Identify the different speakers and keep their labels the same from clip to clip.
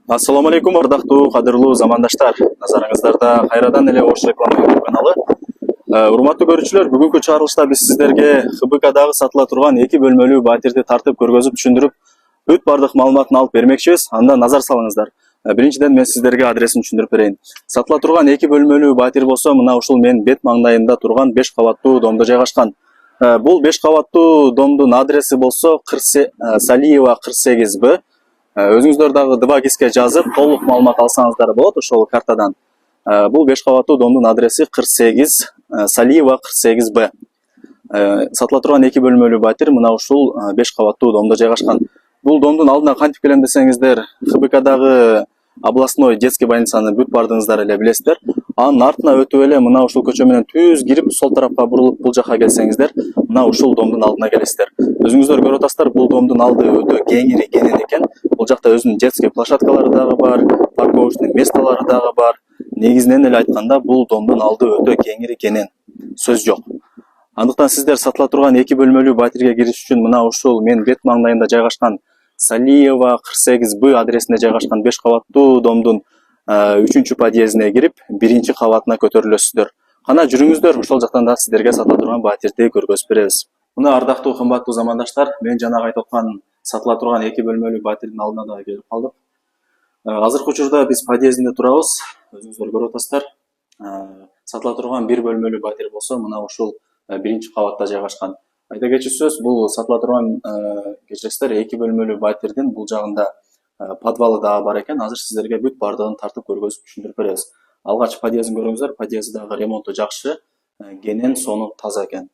Speaker 1: Assalamu alaikum, ардактуу кадырлуу замандаштар. Назарыңыздарда кайрадан эле Ош реклама YouTube каналы. Урматтуу көрүүчүлөр, бүгүнкү чыгарылышта биз сиздерге ХБКдагы сатыла турган 2 бөлмөлүү батирди тартып көргөзүп түшүндүрүп, бүт бардык маалыматын алып бермекчибиз. Анда назар салыңыздар. Биринчиден мен сиздерге адресин түшүндүрүп берейин. Сатыла турган 2 бөлмөлүү батир болсо, мына ушул мен бет маңдайында турган 5 кабаттуу домдо жайгашкан. Бул 5 кабаттуу домдун адреси болсо Салиева 48Б. Өзүңүздөр дагы дыбагиске жазып, толук маалымат алсаңыздар болот ошол картадан. Бул 5 кабаттуу домдун адреси 48 Салиева 48Б. Сатыла турган 2 бөлмөлүү батир мына ушул 5 кабаттуу домдо жайгашкан. Бул домдун алдына кантип келем десеңиздер, ХБКдагы областной детский больницаны бүт бардыгыңыздар эле билесиздер. Анын артына өтүп эле мына ушул көчө менен түз кирип, сол тарапка бурулуп бул жака келсеңиздер, мына ушул домдун алдына келесиздер. Өзүңүздөр көрүп атасыздар, бул домдун алды өтө кеңири кенен экен. Бул жакта өзүнүн детский площадкалары дагы бар, парковочный местолары дагы бар. Негизинен эле айтканда, бул домдун алды өтө кеңири кенен. Сөз жок. Андыктан сиздер сатыла турган 2 бөлмөлүү батирге кириш үчүн мына ушул мен бет маңдайында жайгашкан Салиева 48Б адресинде жайгашкан 5 кабаттуу домдун 3-чү подъездине кирип, 1-чи кабатына көтөрүлөсүздөр. Кана жүрүңүздөр, ошол жактан да сиздерге сатыла турган батирди көргөзүп беребиз. Мына ардактуу кымбаттуу замандаштар, мен жана айтып аткан сатыла турган 2 бөлмөлүү батирдин алдына да келип калдык. Азыркы учурда биз подъездинде турабыз. Өзүңүздөр көрүп атасыздар. Сатыла турган 1 бөлмөлүү батир болсо, мына ушул 1-чи кабатта жайгашкан. Айта кетчү сөз, бул сатыла турган кечиресиздер 2 бөлмөлүү батирдин бул жагында подвалы дагы бар экен. Азыр сиздерге бүт бардыгын тартып көргөзүп түшүндүрүп беребиз. Алгач подъездин көрүңүздөр, подъезди дагы ремонту жакшы, кенен сону таза экен.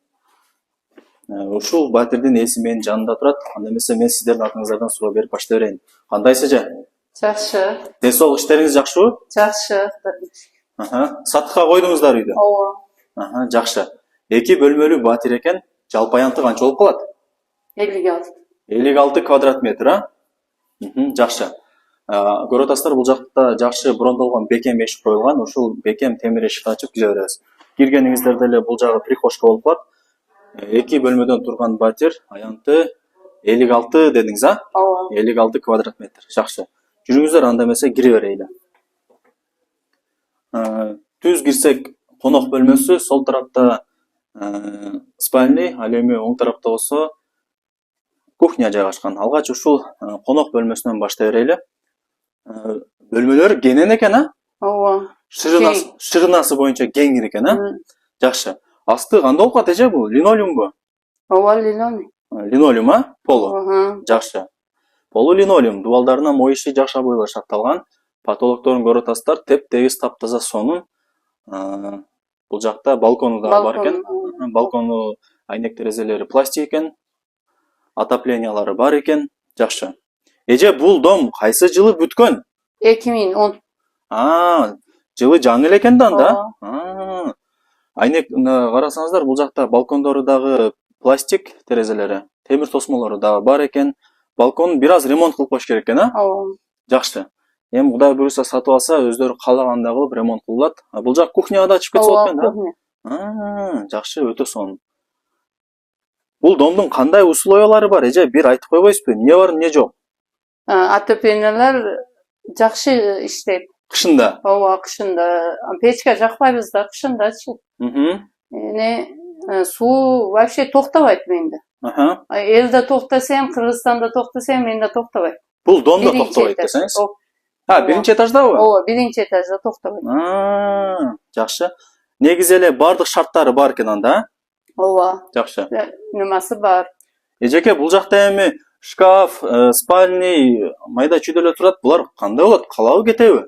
Speaker 1: Ушул батирдин ээси менин жанымда турат. Анда эмесе мен сиздердин атыңыздардан суроо берип баштай берейин. Кандайсыз эже?
Speaker 2: Жакшы.
Speaker 1: Ден соолук иштериңиз жакшыбы?
Speaker 2: Жакшы.
Speaker 1: Сатыкка койдуңуздар үйдү?
Speaker 2: Ооба.
Speaker 1: Жакшы. 2 бөлмөлүү батир экен. Жалпы аянты канча болуп калат?
Speaker 2: 56.
Speaker 1: 56 квадрат метр, а? Жакшы. Көрүп атасыздар, бул жакта жакшы брондолгон бекем эшик коюлган. Ушул бекем темир эшикти ачып кире беребиз. Киргениңиздерде эле бул жагы прихожка болуп калат. 2 бөлмөдөн турган батир, аянты 56 дедиңиз, а?
Speaker 2: Ооба.
Speaker 1: 56 квадрат метр. Жакшы. Жүрүңүздөр, анда эмесе кире берели. Түз кирсек, конок бөлмөсү, сол тарапта спальный, ал эми оң тарапта болсо кухня жайгашкан. Алгач ушул конок бөлмөсүнөн баштай берели. Бөлмөлөр кенен экен, а?
Speaker 2: Ооба.
Speaker 1: Шырынасы боюнча кеңир экен, а? Жакшы. Асты кандай болуп калат эже, бул линолеумбу?
Speaker 2: Ооба, линолеум.
Speaker 1: Линолеум, а? Полу. Жакшы. Полу линолеум, дубалдарынан ой иши жакшы бойлор шакталган. Потолокторун көрүп атасыздар, теп-тегиз таптаза сонун. Бул жакта балкону да бар экен. Балкону айнек терезелери пластик экен. Отоплениялары бар экен. Жакшы. Эже, бул дом кайсы жылы бүткөн?
Speaker 2: 2010.
Speaker 1: Жылы жаңы эле экен да анда. Айнек карасаңыздар, бул жакта балкондору дагы пластик терезелери, темир тосмолору дагы бар экен. Балконун бир аз ремонт кылып коюш керек экен, а?
Speaker 2: Ооба.
Speaker 1: Жакшы. Эми Кудай буюрса сатып алса, өздөрү каалагандай кылып ремонт кылат. Бул жак кухняга да чыгып кетсе болот экен да? Жакшы, өтө сонун. Бул домдун кандай условиялары бар эже? Бир айтып койбойсузбу? Эмне бар, эмне жок?
Speaker 2: Отоплениялар жакшы иштейт.
Speaker 1: Кышында?
Speaker 2: Ооба, кышында. Печка жакпайбыз да, кышындачы. Суу вообще токтобойт менде. Элде токтосем, Кыргызстанда токтосем, менде токтобойт.
Speaker 1: Бул домдо токтобойт десеңиз? Биринчи этаждабы?
Speaker 2: Ооба, биринчи этажда токтобойт.
Speaker 1: Жакшы. Негизи эле бардык шарттары бар экен анда,
Speaker 2: Ооба.
Speaker 1: Жакшы.
Speaker 2: Немасы бар.
Speaker 1: Эжеке, бул жакта эми шкаф, спальный, майда чүйдөлөр турат. Булар кандай болот? Калабы, кетеби?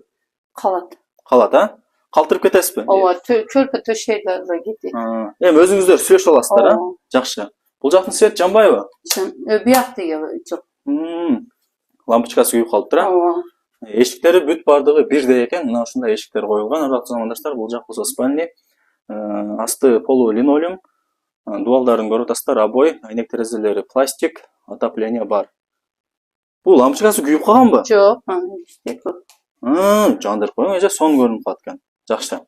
Speaker 2: Калат.
Speaker 1: Калат, а? Калтырып кетесизби?
Speaker 2: Ооба, чөлпө төшөйлөр да кетет.
Speaker 1: Эми өзүңүздөр сүйлөшүп аласыздар, а? Жакшы. Бул жактын свет жанбайбы?
Speaker 2: Бияктыгы жок.
Speaker 1: Лампочкасы күйүп калыптыр, а?
Speaker 2: Ооба.
Speaker 1: Эшиктери бүт бардыгы бирдей экен. Мына ушундай эшиктер коюлган, ардактуу замандаштар. Бул жак болсо спальный, асты полу линолеум, дубалдарын көрүп атасыздар, обой, айнек терезелери пластик, отопление бар. Бул лампочкасы күйүп калганбы?
Speaker 2: Жок, иштейт.
Speaker 1: Жандырып коюң, эже, сонун көрүнүп калат экен. Жакшы.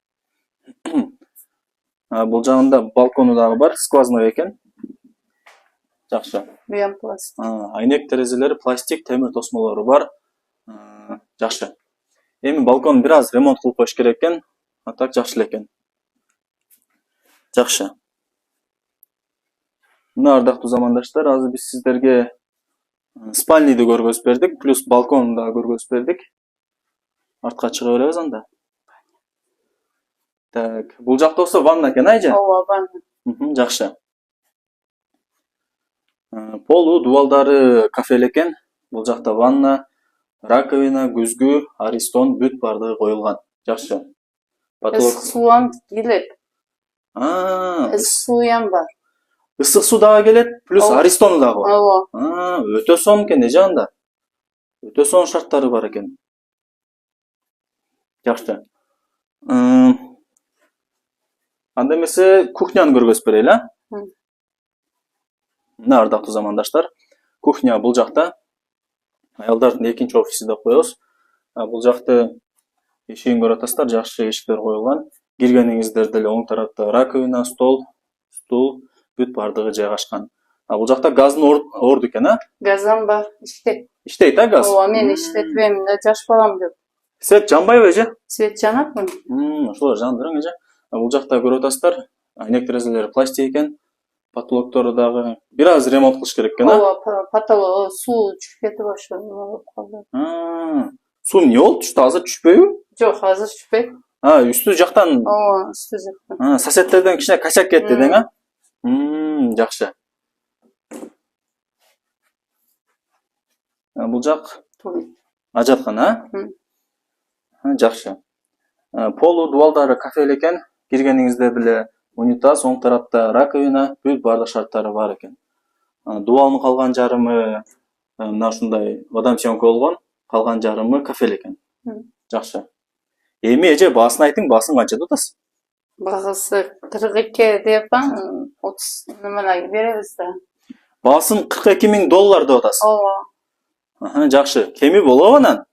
Speaker 1: Бул жагында балкону дагы бар, сквозной экен. Жакшы.
Speaker 2: Буям пластик.
Speaker 1: Айнек терезелери пластик, темир тосмолору бар. Жакшы. Эми балкон бир аз ремонт кылып коюш керек экен. А так жакшы эле экен. Жакшы. Мына ардактуу замандаштар, азыр биз сиздерге спальныйды көргөзүп бердик, плюс балконду да көргөзүп бердик. Артка чыга беребиз анда. Так, бул жакта болсо ванна экен, айжа?
Speaker 2: Ооба, ванна.
Speaker 1: Жакшы. Полу дубалдары кафе экен. Бул жакта ванна, раковина, күзгү, аристон бүт бардыгы коюлган. Жакшы.
Speaker 2: Ысык суам келет. Ысык суям бар.
Speaker 1: Ысык суу дагы келет, плюс аристону дагы бар.
Speaker 2: Ооба.
Speaker 1: Өтө сонун экен, эже анда. Өтө сонун шарттары бар экен. Жакшы. Анда эмесе кухняны көргөзүп берели, а? Мына ардактуу замандаштар, кухня бул жакта. Аялдардын экинчи офиси деп коебуз. Бул жакты эшигин көрүп атасыздар, жакшы эшиктер коюлган. Киргениңиздер деле оң тарапта раковина, стул, бүт бардыгы жайгашкан. Бул жакта газдын орду экен, а?
Speaker 2: Газам бар, иштейт.
Speaker 1: Иштейт, а, газ?
Speaker 2: Ооба, мен иштетпейм да, жаш балам көп.
Speaker 1: Свет жанбайбы, эже?
Speaker 2: Свет жанат мı?
Speaker 1: Ошолор жандырың, эже. Бул жакта көрүп атасыздар, айнек терезелери пластик экен. Потолоктору дагы бир аз ремонт кылыш керек экен, а?
Speaker 2: Ооба, потолок суу түшүп кетип баштады.
Speaker 1: Суу эмне болуп түштү? Азыр түшпөйбү?
Speaker 2: Жок, азыр түшпөйт.
Speaker 1: Үстү жактан.
Speaker 2: Ооба, үстү жактан.
Speaker 1: Соседтерден кичине качак кетти дең, а? Жакшы. Бул жак ажаткана, а? Жакшы. Полу дубалдары кафе экен. Киргениңизде деле унитаз, оң тарапта раковина, бүт бардык шарттары бар экен. Дубалдын калган жарымы мына ушундай адам съемка болгон, калган жарымы кафе экен. Жакшы. Эми эже баасын айтың, баасын канча деп атасыз?
Speaker 2: Багысы 42 деп, 30 немелерге беребиз да.
Speaker 1: Баасын $42,000 деп атасыз.
Speaker 2: Ооба.
Speaker 1: Жакшы. Кеми болобу анан?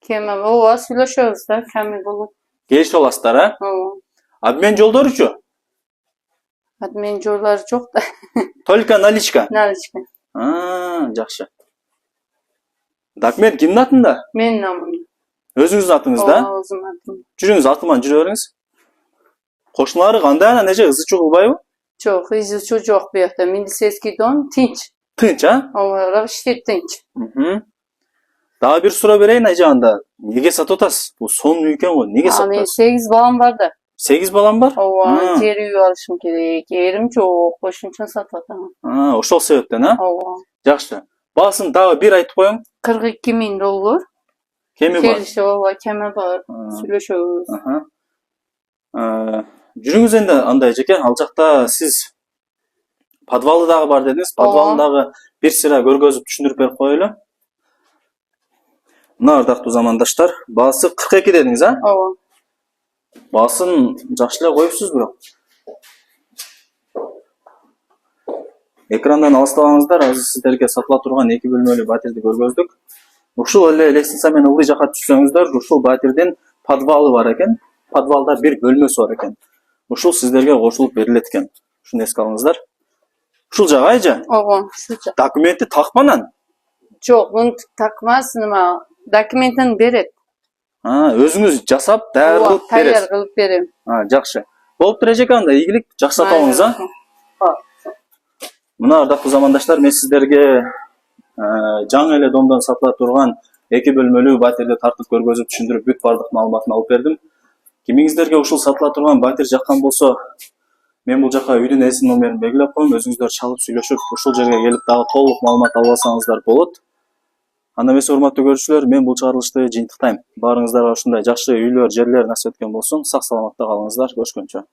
Speaker 2: Кеми ооба, сүйлөшөбүз да, кеми болот.
Speaker 1: Келишип аласыздар, а?
Speaker 2: Ооба.
Speaker 1: Обмен жолдоручу?
Speaker 2: Обмен жолдору жок да.
Speaker 1: Только наличка.
Speaker 2: Наличка.
Speaker 1: Жакшы. Документ кимдин атында?
Speaker 2: Менин атымда.
Speaker 1: Өзүңүздүн атыңызда?
Speaker 2: Ооба, өзүмдүн атымда.
Speaker 1: Жүрүңүз, атыман жүрө бериңиз. Кошуналары кандай анан, эже, ызы чуу кылбайбы?
Speaker 2: Жок, ызы чуу жок бу жакта. Милицейский дом тынч.
Speaker 1: Тынч, а?
Speaker 2: Ооба, иштейт тынч.
Speaker 1: Дагы бир суроо берейин, эже, анда. Неге сатып атасыз? Бул сонун үй экен го. Неге сатып
Speaker 2: Мен
Speaker 1: атасыз?
Speaker 2: 8 балам бар да.
Speaker 1: 8 балам бар?
Speaker 2: Ооба, жер үй алышым керек. Эрим жок, ошон үчүн сатып атам.
Speaker 1: Ошол себептен, а?
Speaker 2: Ооба.
Speaker 1: Жакшы. Баасын дагы бир айтып коеюң.
Speaker 2: $42,000.
Speaker 1: Кеми бар.
Speaker 2: Келишип, ооба, кеми бар. Сүйлөшөбүз.
Speaker 1: Жүрүңүз энди андай эжеке, ал жакта сиз подвалы дагы бар дедиңиз. Подвалын дагы бир сыра көргөзүп түшүндүрүп берип коелу. Мына ардактуу замандаштар, баасы 42 дедиңиз, а?
Speaker 2: Ооба.
Speaker 1: Баасын жакшы эле коюпсуз бирок. Экрандан алыстабаңыздар, азыр сиздерге сатыла турган 2 бөлмөлүү батирди көргөздүк. Ушул эле лестница менен ылдый жакка түшсөңүздөр, ушул батирдин подвалы бар экен. Подвалда бир бөлмөсү бар экен. Ушул сиздерге кошулуп берилет экен. Ушуну эске алыңыздар. Ушул жагы, айжа?
Speaker 2: Ооба, ушул жак.
Speaker 1: Документти такманан?
Speaker 2: Жок, муну такмас, нема, документин берет.
Speaker 1: Өзүңүз жасап, даярдап бересиз.
Speaker 2: Даяр кылып берем.
Speaker 1: Жакшы. Болуптур эжеке, анда ийгилик, жакшы сатып алыңыз, а? Мына ардактуу замандаштар, мен сиздерге жаңы эле домдон сатыла турган 2 бөлмөлүү батирди тартып көргөзүп түшүндүрүп бүт бардык маалыматын алып бердим. Кимиңиздерге ушул сатыла турган батир жаккан болсо, мен бул жака үйдүн эсин номерин белгилеп коем, өзүңүздөр чалып сүйлөшүп, ушул жерге келип дагы толук маалымат алып алсаңыздар болот. Анда эмесе, урматтуу көрүүчүлөр, мен бул чыгарылышты жыйынтыктайм. Баарыңыздарга ушундай жакшы үйлөр, жерлер насип эткен болсун. Сак саламатта калыңыздар. Көрүшкөнчө.